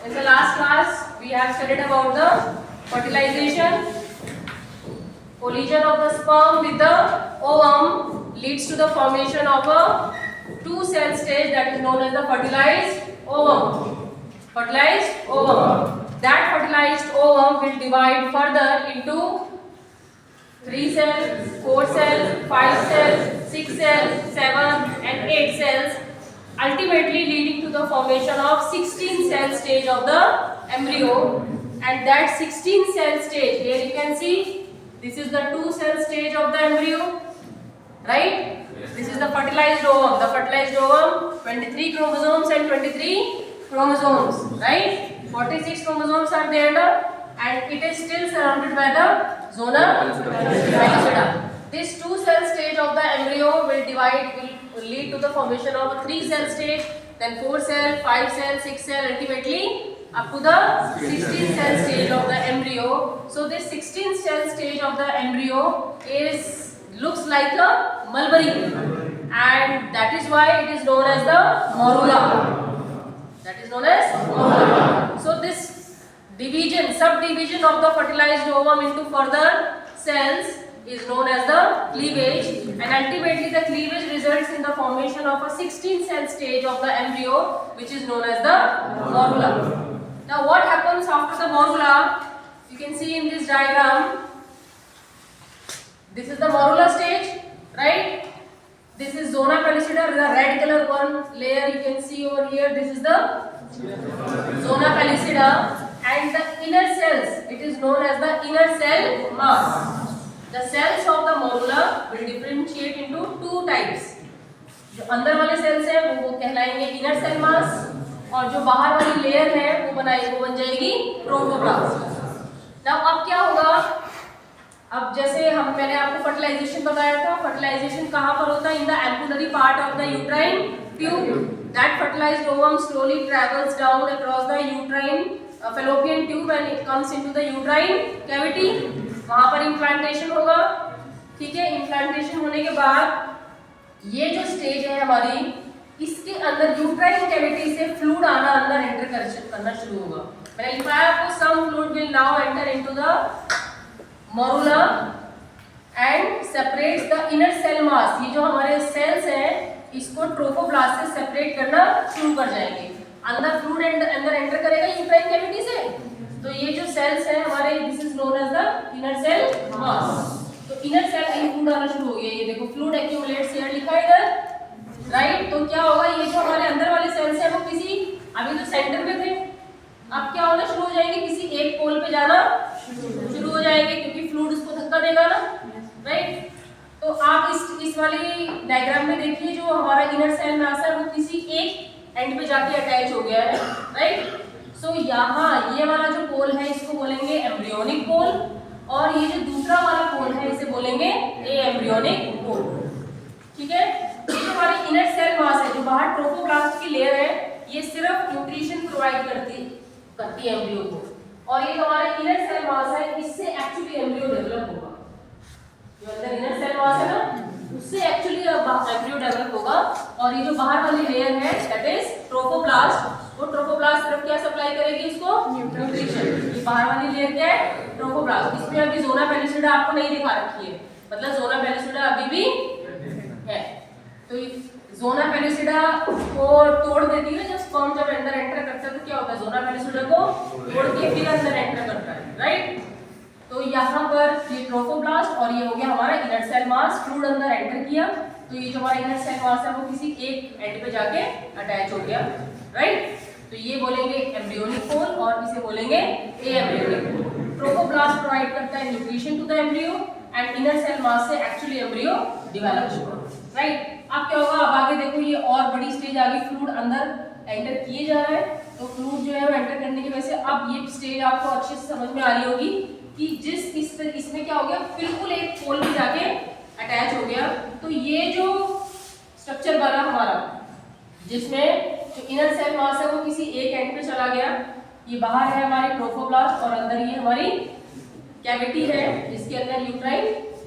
In the last class, we have studied about the fertilization. Collision of the sperm with the ovum leads to the formation of a two-cell stage that is known as the fertilized ovum. Fertilized ovum. That fertilized ovum will divide further into 3 cells, 4 cells, 5 cells, 6 cells, 7 and 8 cells, ultimately leading to the formation of 16 cell stage of the embryo. And that 16 cell stage, here you can see, this is the 2 cell stage of the embryo, right? This is the fertilized ovum. The fertilized ovum, 23 chromosomes and 23 chromosomes, right? 46 chromosomes are there, and it is still surrounded by the zona pellucida. This 2 cell stage of the embryo will lead to the formation of a 3 cell stage, then 4 cell, 5 cell, 6 cell, ultimately up to the 16 cell stage of the embryo. So this 16 cell stage of the embryo looks like a mulberry, and that is why it is known as the morula. That is known as morula. So this subdivision of the fertilized ovum into further cells is known as the cleavage, and ultimately the cleavage results in the formation of a 16 cell stage of the embryo, which is known as the morula. Now what happens after the morula? You can see in this diagram, this is the morula stage, right? This is zona pellucida, the red color one layer you can see over here. This is the zona pellucida, and the inner cells, it is known as the inner cell mass. The cells of the morula will differentiate into 2 types. जो अंदर वाले sales हैं वो कहलाएंगे inner cell मास, और जो बाहर वाली लेयर है वो बन जाएगी ट्रोफोप्लास्ट। नाउ अब क्या होगा? अब जैसे मैंने आपको फर्टिलाइजेशन बताया था, फर्टिलाइजेशन कहाँ पर होता है? In the ampullary part of the uterine tube. That fertilized ovum slowly travels down across the uterine fallopian tube and it comes into the uterine cavity. वहाँ पर इम्प्लांटेशन होगा, ठीक है? इम्प्लांटेशन होने के बाद ये जो स्टेज है हमारी, इसके अंदर यूट्राइन कैविटी से फ्लूइड आना अंदर एंटर करना शुरू होगा. मैंने लिखा है आपको, some fluid will now enter into the morula and separates the inner cell mass. ये जो हमारे सेल्स हैं इसको ट्रोफोप्लास्ट से सेपरेट करना शुरू कर जाएंगे. अंदर फ्लूइड अंदर एंटर करेगा यूट्राइन कैविटी से, तो ये जो सेल्स हैं हमारे, this is known as the inner cell mass. तो इनर सेल फ्लूइड आना शुरू हो गया. ये देखो, फ्लूइड एक्यूमुलेट्स हियर लिखा है इधर, राइट? तो क्या होगा? ये जो हमारे अंदर वाले सेल्स हैं वो अभी तो सेंटर में थे, अब क्या होना शुरू हो जाएंगे? किसी एक पोल पे जाना शुरू हो जाएंगे, क्योंकि फ्लूइड उसको धक्का देगा ना, राइट? तो आप इस वाली डायग्राम में देखिए, जो हमारा इनर सेल मास है वो किसी एक एंड पे जाके अटैच हो गया है, राइट? सो यहाँ ये वाला जो पोल है इसको बोलेंगे एम्ब्रियोनिक पोल, और ये जो दूसरा वाला पोल है इसे बोलेंगे ए एम्ब्रियोनिक पोल, ठीक है? ये जो हमारी इनर सेल मास है, जो बाहर ट्रोफोप्लास्ट की लेयर है, ये सिर्फ न्यूट्रिशन प्रोवाइड करती है एम्ब्रियो को, और ये हमारा इनर सेल मास है, इससे एक्चुअली एम्ब्रियो डेवलप होगा. जो अंदर इनर सेल मास है ना, उससे एक्चुअली एम्ब्रियो डेवलप होगा. और ये जो बाहर वाली लेयर है दैट इज ट्रोफोप्लास्ट, वो ट्रोफोप्लास्ट तरफ क्या सप्लाई करेगी इसको? न्यूट्रिशन. ये बाहर वाली लेयर क्या है? ट्रोफोप्लास्ट. इसमें अभी जोना पेलिसिडा आपको नहीं दिखा रखी है, मतलब जोना पेलिसिडा अभी भी है. तो जोना पेलिसिडा को तोड़ देती है जब स्पर्म जब अंदर एंटर करता है, तो क्या होता है? जोना पेलिसिडा को तोड़ के फिर अंदर एंटर करता है, राइट? तो यहाँ पर ये ट्रोफोप्लास्ट, और ये हो गया हमारा इनर सेल मास. फ्लूइड अंदर एंटर किया, तो ये जो हमारा इनर सेल मास है वो किसी एक एंड पे जाके अटैच हो गया, राइट? तो ये बोलेंगे एम्ब्रियोनिक पोल, और इसे बोलेंगे ए एम्ब्रियोनिक पोल. ट्रोफोप्लास्ट प्रोवाइड करता है nutrition to the embryo, and inner cell mass से एक्चुअली एम्ब्रियो डेवलप होगा, राइट? अब क्या होगा? अब आगे देखो, ये और बड़ी स्टेज आ गई, फ्लूइड अंदर एंटर किए जा रहा है, तो फ्लूइड जो है वो एंटर करने की वजह से अब ये स्टेज आपको अच्छे से समझ में आ रही होगी कि इसमें क्या हो गया? बिल्कुल एक पोल में जाके अटैच हो गया. तो ये जो स्ट्रक्चर बना हमारा, जिसमें जो इनर सेल मास है वो किसी एक एंड पे चला गया, ये बाहर है हमारी ट्रोफोप्लास्ट, और अंदर ये हमारी कैविटी है जिसके अंदर यूट्राइन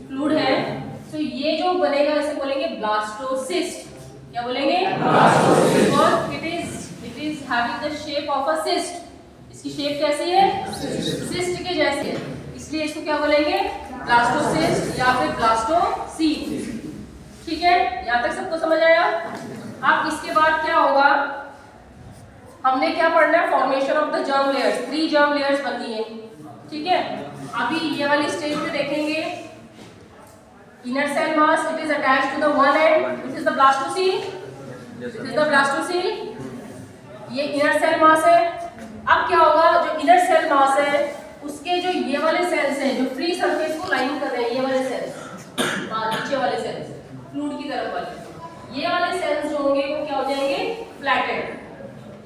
फ्लूइड है. तो ये जो बनेगा इसे बोलेंगे ब्लास्टोसिस्ट. क्या बोलेंगे? Blastocyst. Because it is having the shape of a cyst, इसकी शेप कैसी है? सिस्ट के जैसी है, इसलिए इसको क्या बोलेंगे? ब्लास्टोसिस्ट या फिर ब्लास्टोसीस्ट। ठीक है, यहाँ तक सबको समझ आया? अब इसके बाद क्या होगा, हमने क्या पढ़ना है? Formation of the germ layers. 3 germ layers बनती है। ठीक है, अभी ये वाली स्टेज पे देखेंगे inner cell mass, it is attached to the one end, this is the blastocoel, this is the blastocoel, ये इनर सेल मास है। अब क्या होगा, जो इनर सेल मास है उसके जो ये वाले सेल्स हैं जो फ्री सरफेस को लाइन कर रहे हैं, ये वाले सेल्स, नीचे वाले सेल्स फ्लूइड की तरफ वाले, ये वाले सेल्स जो होंगे वो क्या हो जाएंगे? फ्लैटेड।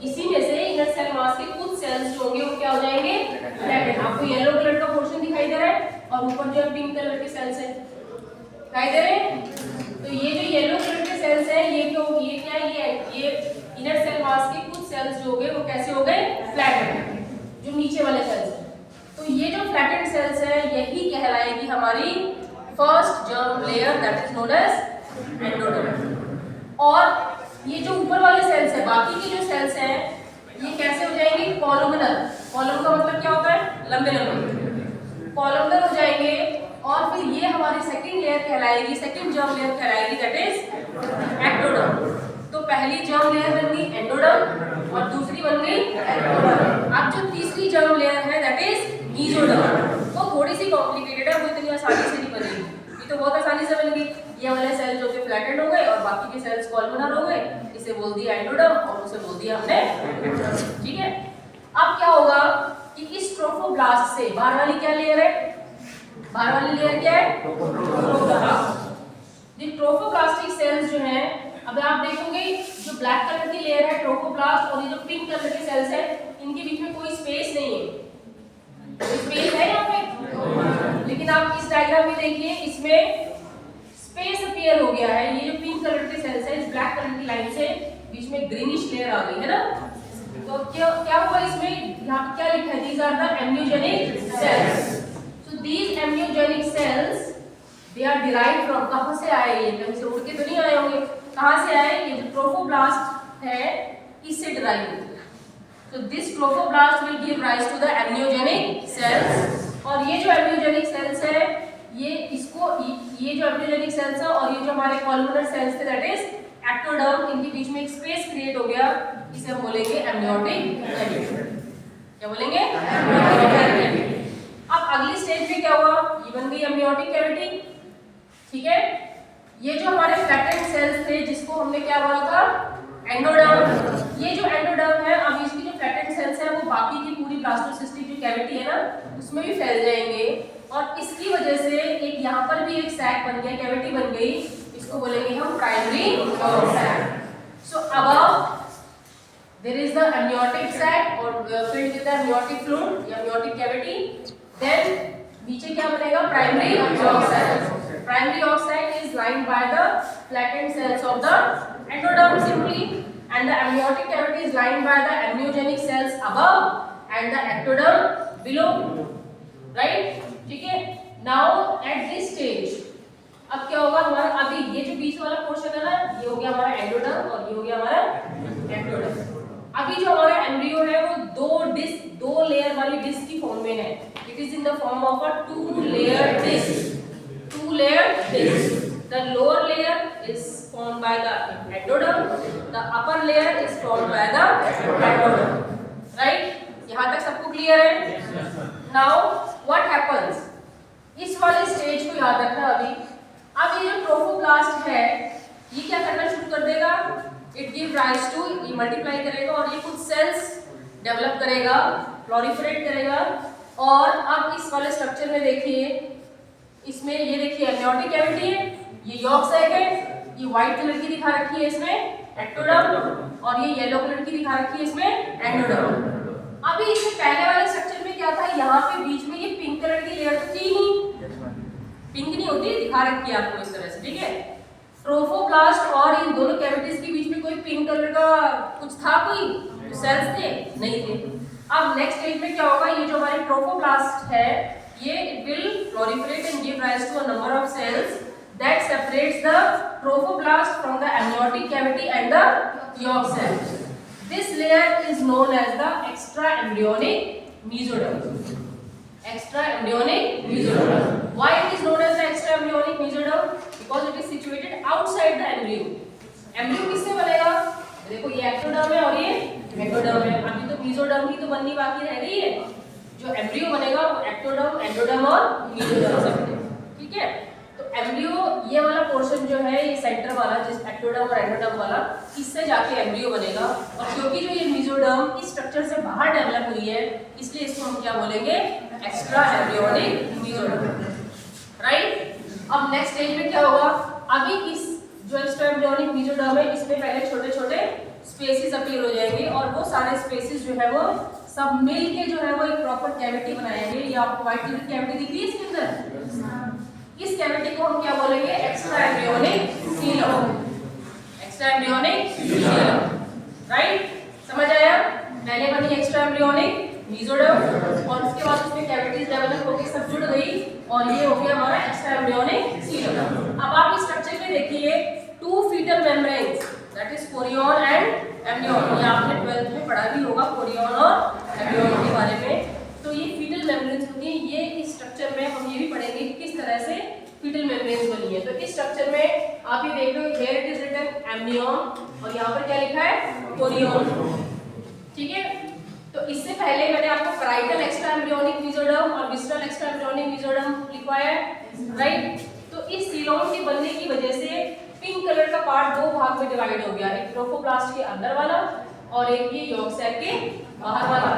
इसी में से इनर सेल मास के कुछ सेल्स जो होंगे वो क्या हो जाएंगे? फ्लैटेड। आपको येलो कलर का पोर्शन दिखाई दे रहा है और ऊपर जो पिंक कलर के सेल्स हैं दिखाई दे रहे हैं। तो ये जो येलो कलर के सेल्स हैं ये क्या है? ये इनर सेल मास के कुछ सेल्स जो हो गए वो कैसे हो गए? फ्लैटेड, जो नीचे वाले सेल्स हैं। तो ये जो फ्लैटेड सेल्स है यही कहलाएगी हमारी first germ layer, that is known as endoderm. और ये जो ऊपर वाले सेल्स है, बाकी के जो सेल्स हैं ये कैसे हो जाएंगे? कॉलमनर। कॉलम का मतलब क्या होता है? लंबे लंबे कॉलमनर हो जाएंगे। और फिर ये हमारी सेकंड लेयर कहलाएगी, सेकंड जर्म लेयर कहलाएगी, दैट इज एक्टोडर्म। तो पहली जर्म लेयर बन गई एंडोडर्म और दूसरी बन गई एक्टोडर्म। अब जो तीसरी जर्म लेयर है दैट इज मीजोडर्म। वो थोड़ी सी कॉम्प्लिकेटेड है, वो इतनी आसानी से नहीं बनेगी, ये तो बहुत आसानी से बन गई। ये वाले सेल जो कि फ्लैटेड हो गए और बाकी के सेल्स कॉलमनर हो गए, इसे बोल दिया एंडोडर्म और उसे बोल दिया हमने एक्टोडर्म। ठीक है, अब क्या होगा कि इस ट्रोफोब्लास्ट से बाहर वाली क्या लेयर है? बाहर वाली लेयर क्या है? ट्रोफोब्लास्ट। ये ट्रोफोब्लास्टिक सेल्स जो हैं, अब आप देखोगे जो ब्लैक कलर की लेयर है ट्रोफोब्लास्ट और ये जो पिंक कलर के सेल्स है, इनके बीच में कोई स्पेस नहीं है। स्पेस है यहाँ पे, लेकिन आप इस डायग्राम में देखिए इसमें स्पेस अपीयर हो गया है। ये जो पिंक कलर के सेल्स है इस ब्लैक कलर की लाइन से बीच में ग्रीनिश लेयर आ गई है ना। तो क्या हुआ इसमें? यहाँ पे क्या लिखा है? These are the amniogenic cells. So these amniogenic cells they are derived from, कहाँ से आए? ये कहीं से उड़ के तो नहीं आए होंगे। कहाँ से आए? ये जो ट्रोफोब्लास्ट है इससे डिराइव होते हैं। So this trophoblast will give rise to the amniogenic cells। और ये जो amniogenic cells है ये जो amniogenic cells है और ये जो हमारे columnar cells थे that is ectoderm, इनके बीच में एक space create हो गया, इसे हम बोलेंगे amniotic cavity। क्या बोलेंगे? amniotic cavity। अब अगली स्टेज में क्या हुआ? ये बन गई amniotic cavity। ठीक है, ये जो हमारे flattened cells थे जिसको हमने क्या बोला था? एंडोडर्म। ये जो एंडोडर्म है, अब इसकी जो फ्लैटेड सेल्स है वो बाकी की पूरी ब्लास्टोसिस्टिक जो कैविटी है ना उसमें भी फैल जाएंगे और इसकी वजह से एक यहाँ पर भी एक सैक बन गया, कैविटी बन गई, इसको बोलेंगे हम primary yolk sac. So above there is the amniotic sac और filled with the amniotic fluid या amniotic cavity, देन नीचे क्या बनेगा? Primary yolk sac. Primary yolk sac is lined by the flattened cells of the endoderm simply, and the amniotic cavity is lined by the amniogenic cells above and the ectoderm below, right? ठीक है, now at this stage अब क्या होगा हमारा? अभी ये जो बीच वाला पोर्शन है ना ये हो गया हमारा एंडोडर्म और ये हो गया हमारा एक्टोडर्म। अभी जो हमारा एम्ब्रियो है वो दो लेयर वाली डिस्क की फॉर्म में है। It is in the form of a two layer disc. The lower layer is formed by the endoderm, the upper layer is formed by the ectoderm, right? यहाँ तक सबको क्लियर है? Now what happens? इस वाले stage को याद रखना अभी। अब ये जो ट्रोफोब्लास्ट है ये क्या करना शुरू कर देगा? It give rise to, ये मल्टीप्लाई करेगा और ये कुछ सेल्स डेवलप करेगा, प्लोरिफरेट करेगा। और अब इस वाले स्ट्रक्चर में देखिए, इसमें ये देखिए amniotic कैविटी है, ये यॉर्क सैक है, ये व्हाइट कलर की दिखा रखी है इसमें एक्टोडर्म और ये येलो कलर की दिखा रखी है इसमें एंडोडर्म। अभी इससे पहले वाले स्ट्रक्चर में क्या था? यहाँ पे बीच में ये पिंक कलर की लेयर तो थी ही, पिंक नहीं होती, दिखा रखी है आपको इस तरह से। ठीक है, ट्रोफोब्लास्ट और इन दोनों कैविटीज के बीच में कोई पिंक कलर का कुछ था? कोई सेल्स थे? नहीं थे। अब नेक्स्ट स्टेज में क्या होगा? ये जो हमारी ट्रोफोब्लास्ट है ये it will proliferate and give rise to a number of cells that separates the trophoblast from the amniotic cavity and the yolk cell. This layer is known as the extra embryonic mesoderm. Extra embryonic mesoderm. Why it is known as the extra embryonic mesoderm? Because it is situated outside the embryo. Embryo किससे बनेगा? देखो ये ectoderm है और ये mesoderm है। अभी तो मेसोडर्म ही तो बननी बाकी रह गई है। जो एम्ब्रियो बनेगा वो एक्टोडर्म, एंडोडर्म और मेसोडर्म से बनेगा। ठीक है? तो एम्ब्रियो ये वाला पोर्शन जो है, ये सेंटर वाला जिस एक्टोडर्म और एंडोडर्म वाला, इससे जाके एम्ब्रियो बनेगा। और क्योंकि जो ये मेसोडर्म इस स्ट्रक्चर से बाहर डेवलप हुई है, इसलिए इसको हम क्या बोलेंगे? Extra embryonic mesoderm. राइट? अब नेक्स्ट स्टेज में क्या होगा? अभी इस जो एक्स्ट्रा एम्ब्रियोनिक मेसोडर्म है, इसमें पहले छोटे-छोटे स्पेसेस अपीयर हो जाएंगे और वो सारे स्पेसेस जो है वो सब मिल के जो है वो एक प्रॉपर कैविटी बनाएंगे। ये आपको व्हाइट कलर की कैविटी दिख रही है इसके अंदर? इस कैविटी को हम क्या बोलेंगे? Extra embryonic coelom. Extra embryonic coelom. Right? समझ आया? पहले बनी एक्स्ट्रा एम्ब्रियोनिक मेसोडर्म और उसके बाद उसमें कैविटीज डेवलप होकर सब जुड़ गई और ये हो गया हमारा एक्स्ट्रा एम्ब्रियोनिक सीलम। अब आप इस स्ट्रक्चर में देखिए, two fetal membranes, that is chorion and एम्ब्रियन। ये आपने 12th में पढ़ा भी होगा कोरियन और एम्ब्रियन के बारे में। तो ये फीटल मेम्ब्रेन्स होती है। ये इस स्ट्रक्चर में हम ये भी पढ़ेंगे कि किस तरह से फीटल मेम्ब्रेन्स बनी है। तो इस स्ट्रक्चर में आप ये देख लो, हियर इट इज रिटन एम्ब्रियन और यहाँ पर क्या लिखा है? कोरियन। ठीक है? तो इससे पहले मैंने आपको पैराइटल एक्स्ट्रा एम्ब्रियोनिक मेसोडर्म और विस्ट्रल एक्स्ट्रा एम्ब्रियोनिक मेसोडर्म लिखवाया है। राइट? तो इस सीलोम के बनने की वजह से पिंक कलर का पार्ट दो भाग में डिवाइड हो गया, एक ट्रोफोप्लास्ट के अंदर वाला और एक ये यॉर्क सेल के बाहर वाला।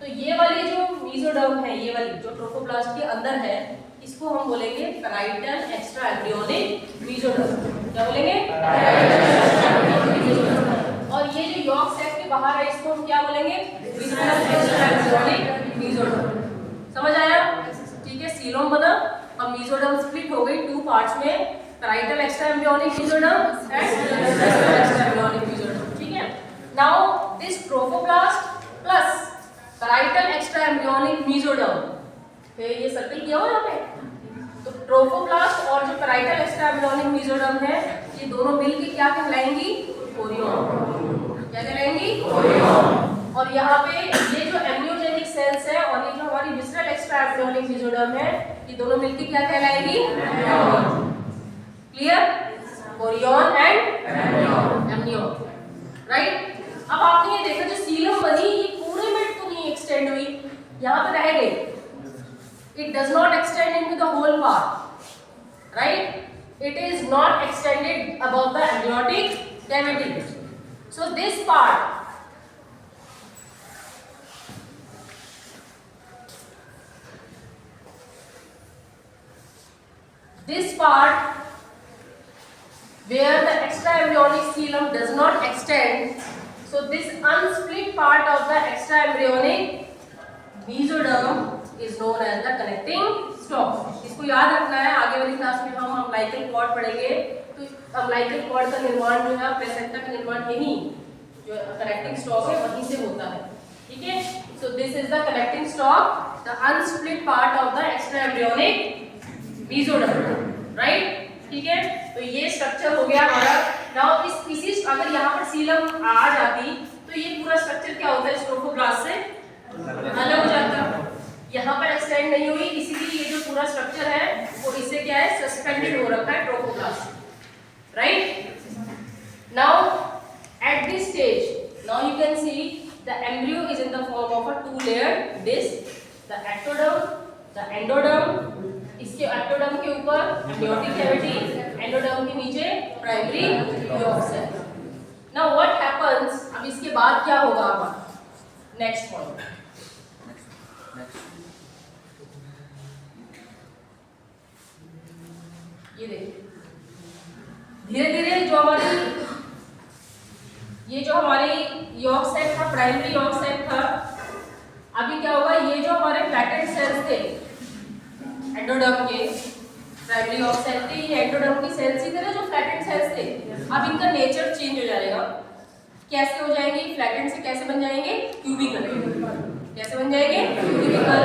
तो ये वाली जो मेसोडर्म है, ये वाली जो ट्रोफोप्लास्ट के अंदर है, इसको हम बोलेंगे पैराइटल एक्स्ट्रा एम्ब्रियोनिक मेसोडर्म। क्या बोलेंगे? और ये जो यॉर्क सेल के बाहर है, इसको हम क्या बोलेंगे? विस्ट्रल एक्स्ट्रा एम्ब्रियोनिक मेसोडर्म। समझ आया? ठीक है? सीलोम बना, अब मेसोडर्म स्प्लिट हो गई टू पार्ट्स में, parietal extra embryonic mesoderm and visceral extra embryonic mesoderm. ठीक है? Now this trophoblast plus parietal extra embryonic mesoderm, ये सर्कल किया हुआ यहाँ पे। तो ट्रोफोप्लास्ट और जो पैराइटल एक्स्ट्रा एम्ब्रियोनिक मेसोडर्म है, ये दोनों मिलके क्या कहलाएंगी? कोरियन। क्या कहलाएंगी? कोरियन। और यहाँ पे ये जो एम्ब्रियोजेनिक सेल्स है और ये जो हमारी विस्ट्रल एक्स्ट्रा एम्ब्रियोनिक मेसोडर्म है, ये दोनों मिलके क्या कहलाएंगी? क्लियर? कोरियन एंड एम्ब्रियन। राइट? अब आपने ये देखा, जो सीलम बनी ये पूरे में तो नहीं एक्सटेंड हुई, यहाँ पे रह गई। It does not extend into the whole part, right? It is not extended above the amniotic cavity. So this part, where the extra embryonic coelom does not extend, so this unsplit part of the extra embryonic mesoderm is known as the connecting stalk. इसको याद रखना है, आगे वाली class में हम umbilical cord पढ़ेंगे। तो अम्बिलिकल कॉर्ड का निर्माण जो है, प्लेसेंटा का निर्माण यही जो कनेक्टिंग स्टॉक है वहीं से होता है। ठीक है? So this is the connecting stalk, the unsplit part of the extra embryonic mesoderm. Right? ठीक है? तो ये स्ट्रक्चर हो गया हमारा। नाउ इसी अगर यहाँ पर सीलम आ जाती तो ये पूरा स्ट्रक्चर क्या होता है? स्ट्रोफोब्लास्ट से अलग हो जाता। यहाँ पर एक्सटेंड नहीं हुई, इसीलिए ये जो पूरा स्ट्रक्चर है वो इससे क्या है? सस्पेंडेड हो रखा है trophoblast. Right? Now at this stage, now you can see the embryo is in the form of a two layer disc, the ectoderm, the endoderm. इसके एक्टोडर्म के ऊपर एम्नियोटिक कैविटी, एंडोडर्म के नीचे primary yolk cell. Now what happens, अब इसके बाद क्या होगा? हमारा नेक्स्ट पॉइंट, ये देखिए, धीरे धीरे जो हमारी यॉर्क सेल था, प्राइमरी यॉर्क सेल था, अभी क्या होगा? ये जो हमारे फ्लैटेड सेल्स थे एंडोडर्म के, प्राइमरी यॉर्क सेल थे, ये एंडोडर्म की सेल्स ही थे ना जो फ्लैटेड सेल्स थे। अब इनका नेचर चेंज हो जाएगा। कैसे हो जाएंगे? फ्लैटेड से कैसे बन जाएंगे? क्यूबिकल। कैसे बन जाएंगे? क्यूबिकल।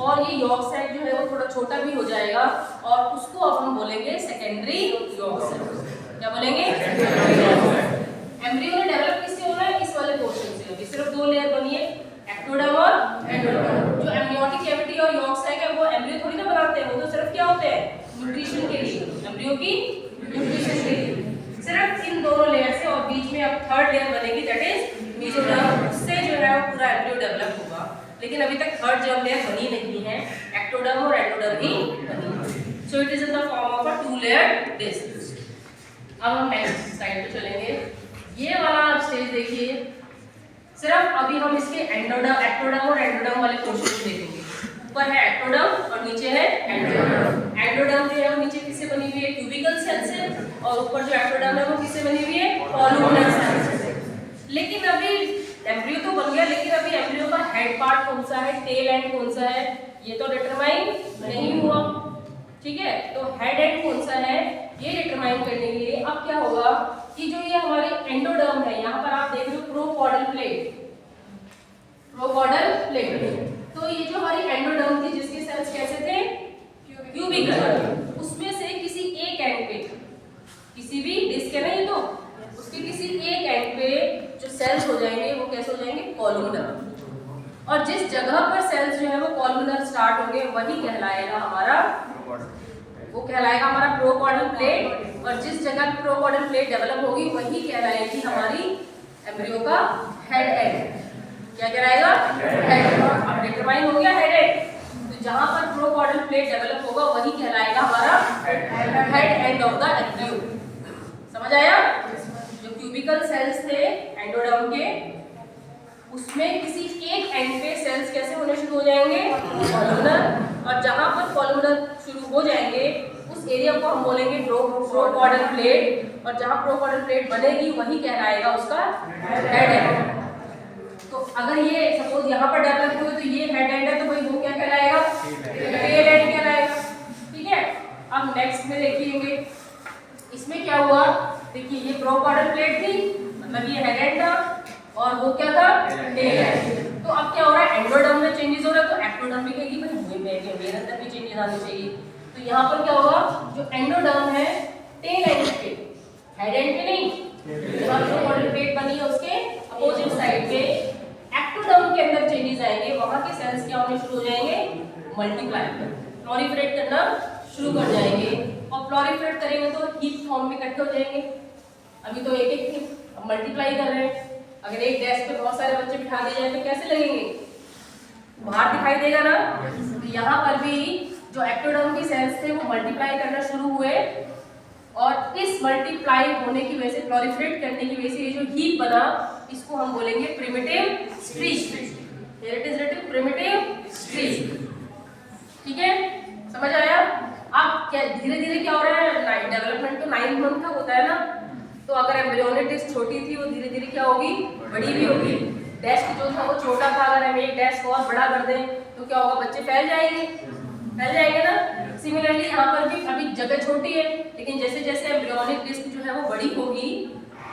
और ये यॉर्क सेल जो है वो थोड़ा छोटा भी हो जाएगा और उसको अब हम बोलेंगे सेकेंडरी यॉर्क सेल। क्या बोलेंगे? एम्ब्रियो ने डेवलप किससे होना है? इस वाले पोर्शन सिर्फ दो लेयर बनी है, एक्टोडर्म और एंडोडर्म। जो एम्नियोटिक कैविटी और यॉर्क सैक है वो एम्ब्रियो थोड़ी ना बनाते हैं, वो तो सिर्फ क्या होते हैं, न्यूट्रिशन के लिए, एम्ब्रियो की न्यूट्रिशन के लिए। सिर्फ इन दोनों लेयर से और बीच में अब थर्ड लेयर बनेगी, दैट इज मेसोडर्म। उससे जो है वो पूरा एम्ब्रियो डेवलप होगा, लेकिन अभी तक थर्ड जर्म लेयर बनी नहीं है, एक्टोडर्म और एंडोडर्म ही बनी है। So it is in the form of a two layer disc. अब हम नेक्स्ट स्लाइड पे चलेंगे। ये वाला आप स्टेज देखिए, सिर्फ अभी हम इसके एंडोडर्म, एक्टोडर्म और एंडोडर्म वाले पोर्शन को देखेंगे। ऊपर है एक्टोडर्म और नीचे है एंडोडर्म। एंडोडर्म जो है वो नीचे किससे बनी हुई है, क्यूबिकल सेल से, और ऊपर जो एक्टोडर्म है वो किससे बनी हुई है, कॉलमनर सेल से। लेकिन अभी एम्ब्रियो तो बन गया, लेकिन अभी एम्ब्रियो का हेड पार्ट कौन सा है, टेल एंड कौन सा है, ये तो डिटरमाइन नहीं हुआ, ठीक है। तो हेड एंड कौन सा है ये डिटरमाइन करने के लिए अब क्या होगा कि जो ये हमारे एंडोडर्म है, यहाँ पर आप देख रहे हो प्रोकॉर्डल प्लेट, प्रोकॉर्डल प्लेट। तो ये जो हमारी एंडोडर्म थी जिसके सेल्स कैसे थे, क्यूबिकल, उसमें से किसी एक एंड पे, किसी भी डिस्क है ना ये, तो उसके किसी एक एंड पे जो सेल्स हो जाएंगे वो कैसे हो जाएंगे, कॉलमनर। और जिस जगह पर सेल्स जो है वो कॉलमनर स्टार्ट होंगे वही कहलाएगा हमारा, वो कहलाएगा हमारा प्रोकॉर्डल प्लेट। और जिस जगह प्रोकॉर्डल प्लेट डेवलप होगी वही कहलाएगी हमारी एम्ब्रियो का हेड एंड। क्या कहलाएगा, हेड एंड। अब डिटरमाइन हो गया हेड एंड, तो जहां पर प्रोकॉर्डल प्लेट डेवलप होगा वही कहलाएगा हमारा head end of the embryo. समझ आया। जो क्यूबिकल सेल्स थे एंडोडर्म के, उसमें किसी एक एंड पे सेल्स कैसे होने शुरू हो जाएंगे, कॉलमनर। और जहां पर कॉलमनर शुरू हो जाएंगे उस एरिया को हम बोलेंगे प्रोकॉर्डल प्लेट, और जहां प्रोकॉर्डल प्लेट बनेगी वही कहलाएगा उसका हेड एंड। तो अगर ये सपोज यहाँ पर डेवलप हुए तो ये हेड एंड है, तो भाई वो क्या कहलाएगा, टेल एंड कहलाएगा, ठीक है। अब नेक्स्ट में देखिएंगे इसमें क्या हुआ, देखिए ये प्रोकॉर्डल प्लेट थी, मतलब ये हेड एंड था, और वो क्या था, टेल एंड। तो अब क्या हो रहा है, एंडोडर्म में चेंजेस हो रहा है, तो एक्टोडर्म भी कहेगी भाई मेरे अंदर भी चेंजेस आने चाहिए। तो यहाँ पर क्या होगा, जो एंडोडर्म है टेल एंड पे, हेड एंड पे नहीं, जहाँ प्रोकॉर्डल प्लेट बनी है उसके अपोजिट साइड पे एक्टोडर्म के अंदर चेंजेस आएंगे, वहां के सेल्स क्या होने शुरू हो जाएंगे, मल्टीप्लाई, प्लॉरिफरेट करना शुरू कर जाएंगे। और प्लॉरिफरेट करेंगे तो हीप फॉर्म में इकट्ठे हो जाएंगे। अभी तो एक एक मल्टीप्लाई कर रहे हैं, अगर एक डेस्क पे बहुत सारे बच्चे बिठा दिए जाए तो कैसे लगेंगे, बाहर दिखाई देगा ना। तो यहाँ पर भी जो एक्टोडर्म की सेल्स थे वो मल्टीप्लाई करना शुरू हुए, और इस मल्टीप्लाई होने की वजह से, प्लॉरिफरेट करने की वजह से ये जो हीप बना, इसको हम बोलेंगे primitive streak. Here it is written primitive streak, ठीक है, समझ आया। अब क्या धीरे धीरे क्या हो रहा है, डेवलपमेंट तो 9 मंथ का होता है ना, तो अगर एम्ब्रियोनिक डिस्क छोटी थी वो धीरे धीरे क्या होगी, बड़ी भी होगी। डेस्क जो था वो छोटा था, अगर हम एक डेस्क और बड़ा कर दें तो क्या होगा, बच्चे फैल जाएंगे ना। सिमिलरली यहाँ पर भी अभी जगह छोटी है, लेकिन जैसे जैसे एम्ब्रियोनिक डिस्क जो है वो बड़ी होगी,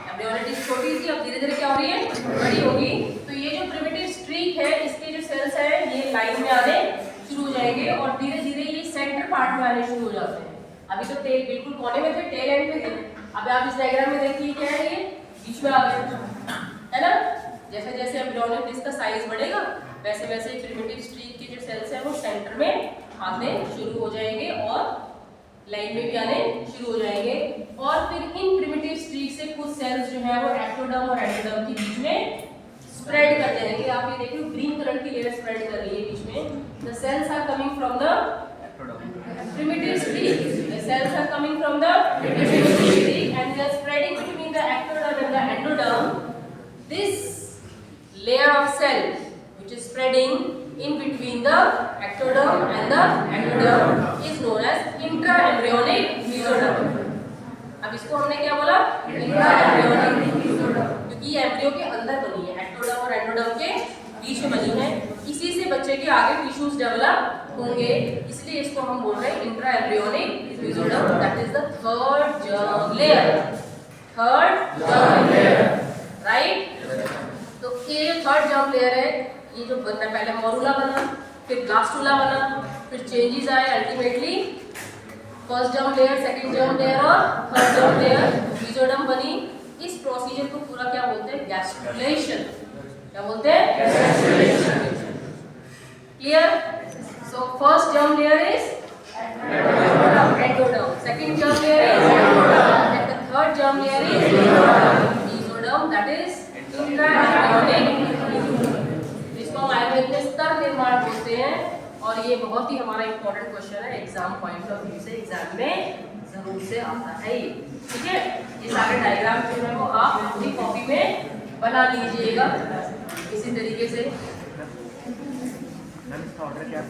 एम्ब्रियोनिक डिस्क छोटी थी अब धीरे धीरे क्या हो रही है, बड़ी होगी। तो ये जो प्रिमिटिव स्ट्रीक है इसके जो सेल्स है ये लाइन में आने शुरू हो जाएंगे, और धीरे धीरे ये सेंटर पार्ट में आने शुरू हो जाते हैं। अभी तो टेल बिल्कुल कोने में थे, टेल एंड पे थे, अब आप इस डायग्राम में देखिए क्या है, ये बीच में आ गए, है ना। जैसे जैसे एम्ब्रियोनिक डिस्क का साइज बढ़ेगा वैसे वैसे प्रिमिटिव स्ट्रीक के जो सेल्स हैं वो सेंटर में आने शुरू हो जाएंगे और लाइन में भी आने शुरू हो जाएंगे। और फिर इन प्रिमिटिव स्ट्रीक से कुछ सेल्स जो है वो एक्टोडर्म और एंडोडर्म के बीच में स्प्रेड कर जाएंगे। आप ये देखिए ग्रीन कलर की लेयर स्प्रेड कर रही है बीच में। The cells are coming from the primitive streak. The cells are coming from the primitive streak and they are spreading between the ectoderm and the endoderm. This layer of cell which is spreading in between the ectoderm and the endoderm is known as intraembryonic mesoderm. अब इसको हमने क्या बोला, intraembryonic mesoderm, क्योंकि ये embryo के अंदर बनी है, एक्टोडर्म और एंडोडर्म के बीच में बनी है। इसी से बच्चे के आगे टिश्यूज डेवलप होंगे, इसलिए इसको हम बोल रहे हैं intra embryonic mesoderm. That is the third germ layer, third germ layer, right. तो ये जो थर्ड जर्म लेयर है ये जो बनना, पहले मोरूला बना, फिर ब्लास्टुला बना, फिर चेंजेस आए, ultimately first germ layer, second germ layer और थर्ड जर्म लेयर मेसोडर्म बनी। इस प्रोसीजर को पूरा क्या बोलते हैं, गैस्ट्रुलेशन। क्या बोलते हैं? Clear? So first germ layer is endoderm, second germ layer is endoderm, and the third germ layer is mesoderm, that is intraembryonic. इसको हम आयुर्वेद में स्तर निर्माण बोलते हैं और ये बहुत ही हमारा इंपॉर्टेंट क्वेश्चन है, एग्जाम पॉइंट ऑफ व्यू से एग्जाम में जरूर से आता है ये। ठीक है, ये सारे डायग्राम जो है वो आप अपनी कॉपी में बना लीजिएगा इसी तरीके से। ऑर्डर क्या